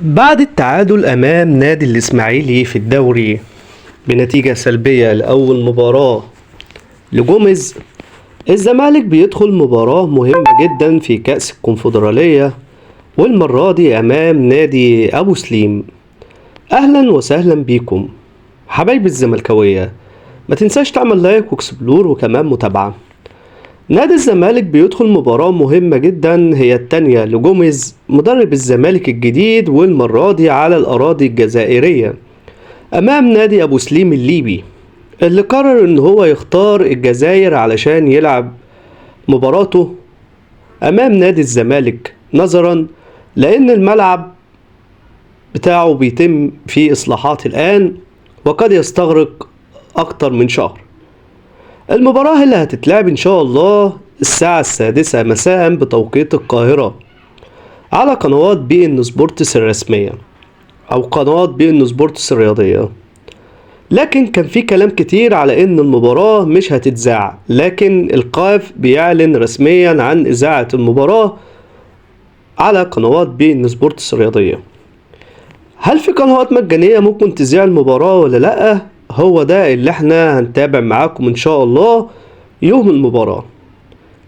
بعد التعادل أمام نادي الإسماعيلي في الدوري بنتيجة سلبية لأول مباراة لجوميز، الزمالك بيدخل مباراة مهمة جدا في كأس الكونفدرالية، والمرة دي أمام نادي أبو سليم. أهلا وسهلا بيكم حبايب الزملكاوية، ما تنساش تعمل لايك واكسبلور وكمان متابعة. نادي الزمالك بيدخل مباراة مهمة جدا هي التانية لجوميز مدرب الزمالك الجديد، والمرة دي على الأراضي الجزائرية أمام نادي أبو سليم الليبي، اللي قرر إن هو يختار الجزائر علشان يلعب مباراته أمام نادي الزمالك، نظرا لأن الملعب بتاعه بيتم فيه إصلاحات الآن وقد يستغرق أكتر من شهر. المباراة اللي هتتلعب إن شاء الله الساعة 6 مساء بتوقيت القاهرة على قنوات بي إن سبورتس الرسمية أو قنوات بي إن سبورتس الرياضية. لكن كان في كلام كتير على إن المباراة مش هتتذاع، لكن القاف بيعلن رسميا عن إذاعة المباراة على قنوات بي إن سبورتس الرياضية. هل في قنوات مجانية ممكن تذيع المباراة ولا لأ؟ هو ده اللي احنا هنتابع معاكم ان شاء الله يوم المباراة.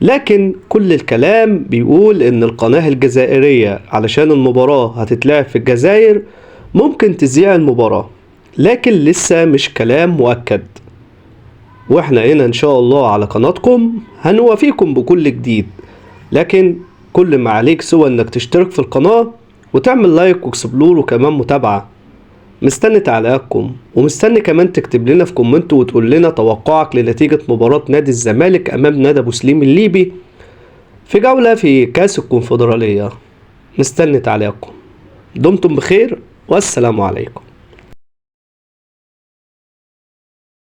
لكن كل الكلام بيقول ان القناة الجزائرية علشان المباراة هتتلعب في الجزائر ممكن تذيع المباراة، لكن لسه مش كلام مؤكد. واحنا هنا ان شاء الله على قناتكم هنوافيكم بكل جديد، لكن كل ما عليك سوى انك تشترك في القناة وتعمل لايك واكسبلور وكمان متابعة. مستني تعليقاتكم، ومستني كمان تكتب لنا في كومنت وتقول لنا توقعك لنتيجة مباراة نادي الزمالك أمام نادي أبو سليم الليبي في جولة في كأس الكونفدرالية. مستني تعليقاتكم. دمتم بخير والسلام عليكم.